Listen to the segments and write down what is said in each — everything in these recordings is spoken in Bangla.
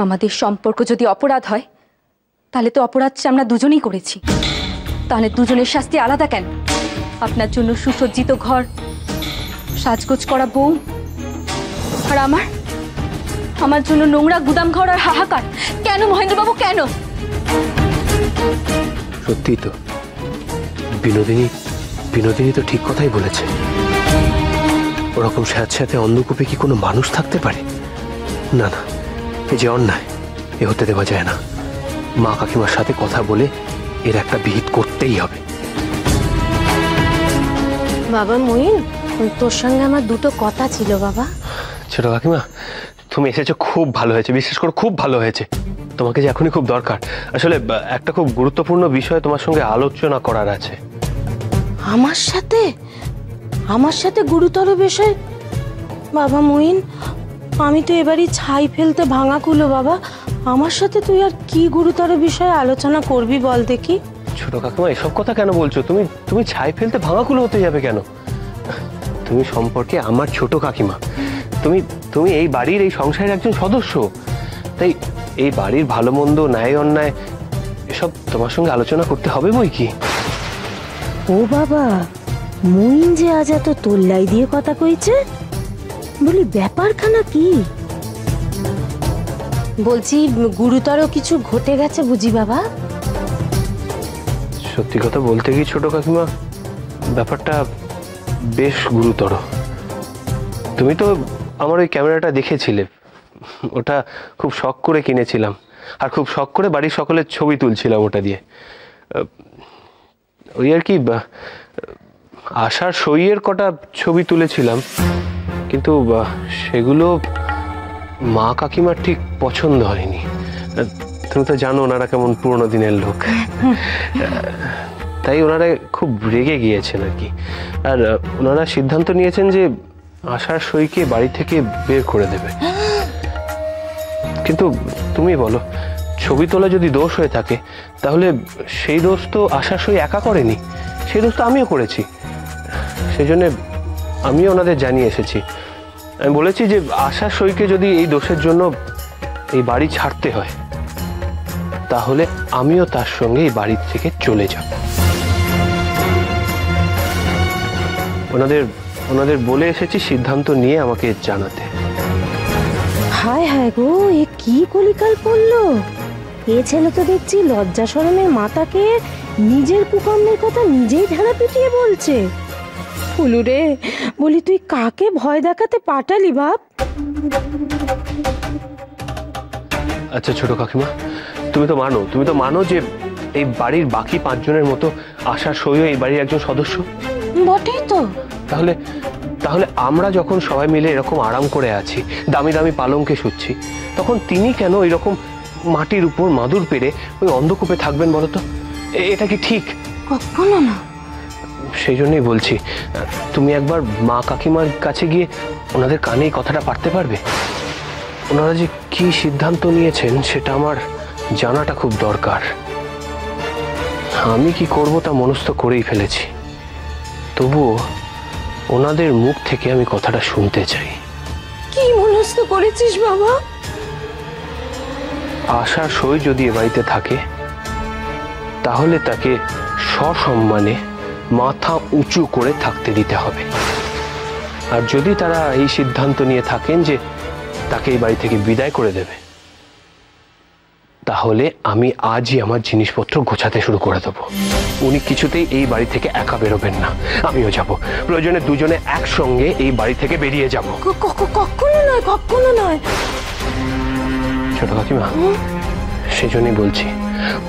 আমাদের সম্পর্ক যদি অপরাধ হয় তাহলে তো অপরাধটা আমরা দুজনেই করেছি। তাহলে দুজনের শাস্তি আলাদা কেন? আপনার জন্য সুসজ্জিত ঘর, সাজগোজ করা বউ, আর আমার জন্য নোংরা গুদাম ঘর আর হাহাকার। কেন মহেন্দ্রবাবু, কেন? সত্যি তো, বিনোদিনী তো ঠিক কথাই বলেছে। ওরকম স্যাঁতস্যাঁতে অন্ধকূপে কি কোনো মানুষ থাকতে পারে? না না, এ যে অন্যায়, এ হতে দেওয়া যায় না। মা কাকিমার সাথে কথা বলে এর একটা বিহিত করতেই হবে। বাবা মঈন, তোর সঙ্গে আমার দুটো কথা ছিল বাবা। ছোট কাকিমা, তুমি এসেছো, খুব ভালো হয়েছে, বিশেষ করে খুব ভালো হয়েছে। তোমাকে যে এখনই খুব দরকার। আসলে একটা খুব গুরুত্বপূর্ণ বিষয় তোমার সঙ্গে আলোচনা করার আছে। আমার সাথে গুরুতর বিষয়? বাবা মঈন, আমি তো এবারই ছাই ফেলতে ভাঙা কুলো বাবা। আমার সাথে তুই আর কি গুরুতর বিষয়ে আলোচনা করবি বল দেখি? ছোট কাকিমা, এসব কথা কেন বলছো? তুমি ছাই ফেলতে ভাঙা কুলো হতে যাবে কেন? তুমি সম্পর্কে আমার ছোট কাকিমা, তুমি এই বাড়ির, এই সংসারের একজন সদস্য। তাই এই বাড়ির ভালো মন্দ, ন্যায় অন্যায় এসব তোমার সঙ্গে আলোচনা করতে হবে বই কি। ও বাবা, মঈন যে আজ এত তোল্লাই দিয়ে কথা কইছে, বলি ব্যাপারখানা কি? বলছি গুরুতর কিছু ঘটে গেছে বুঝি বাবা? সত্যি কথা বলতে কি ছোট কাকিমা, ব্যাপারটা বেশ গুরুতর। তুমি তো আমার ওই ক্যামেরাটা দেখেছিলে, ওটা খুব শখ করে কিনেছিলাম, আর খুব শখ করে বাড়ির সকলের ছবি তুলছিলাম ওটা দিয়ে। ওই আর কি, আশার সইয়ের কটা ছবি তুলেছিলাম, কিন্তু সেগুলো মা কাকিমার ঠিক পছন্দ হয়নি। তুমি তো জানো ওনারা কেমন পুরোনো দিনের লোক, তাই ওনারা খুব রেগে গিয়েছেন আর কি। আর ওনারা সিদ্ধান্ত নিয়েছেন যে আশার সইকে বাড়ি থেকে বের করে দেবে। কিন্তু তুমি বলো, ছবি তোলা যদি দোষ হয়ে থাকে, তাহলে সেই দোষ তো আশার সই একা করেনি, সেই দোষ তো আমিও করেছি। সেই জন্য আমিও ওনাদের জানিয়ে এসেছি। আমি বলেছি যে আশার সইকে যদি এই দোষের জন্য এই বাড়ি ছাড়তে হয়, তাহলে আমিও তার সঙ্গে এই বাড়ি থেকে চলে যাব। ওনাদের বলে এসেছি সিদ্ধান্ত নিয়ে আমাকে জানাতে। হায় হায় গো, এ কি কলিকাল পড়লো! এ ছেলে তো দেখছি লজ্জা শরমের মাথাকে নিজের কুকর্মের কথা নিজেই ঢাড়া পিটিয়ে বলছে। ফুলু রে, বলি তুই কাকে ভয় দেখাতে পাঠালি বাপ? আচ্ছা ছোট কাকিমা, তুমি তো মানো যে এই বাড়ির বাকি 5 জনের মতো আশার সইও এই বাড়ির একজন সদস্য। বটেই তো। তাহলে আমরা যখন সবাই মিলে এরকম আরাম করে আছি, দামি দামি পালঙ্কে শুচ্ছি, তখন তিনি কেন এরকম মাটির উপর মাদুর পেরে ওই অন্ধকূপে থাকবেন বলো তো? এটা কি ঠিক? কখনো না। সেই জন্যই বলছি, তুমি একবার মা কাকিমার কাছে গিয়ে ওনাদের কানে এই কথাটা পাঠতে পারবে? ওনারা যে কি সিদ্ধান্ত নিয়েছেন সেটা আমার জানাটা খুব দরকার। আমি কি করব তা মনস্থ করেই ফেলেছি, তবুও ওনাদের মুখ থেকে আমি কথাটা শুনতে চাই। কি মনস্থ করেছিস বাবা? আশার সই যদি এ বাড়িতে থাকে, তাহলে তাকে সসম্মানে মাথা উঁচু করে থাকতে দিতে হবে। আর যদি তারা এই সিদ্ধান্ত নিয়ে থাকেন যে তাকে এই বাড়ি থেকে বিদায় করে দেবে, তাহলে আমি আজই আমার জিনিসপত্র গোছাতে শুরু করে দেবো। উনি কিছুতেই এই বাড়ি থেকে একা বেরোবেন না, আমিও যাব। প্রয়োজনে দুজনে একসঙ্গে এই বাড়ি থেকে বেরিয়ে যাব। কখনো নয়। ছোট কাকিমা, সেই জন্যই বলছি,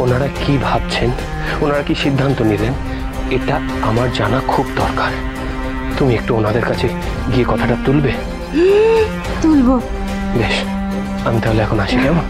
ওনারা কি ভাবছেন, ওনারা কি সিদ্ধান্ত নিলেন, এটা আমার জানা খুব দরকার। তুমি একটু ওনাদের কাছে গিয়ে কথাটা তুলবে? তুলবো। বেশ, আমি তাহলে এখন আসি, কেমন?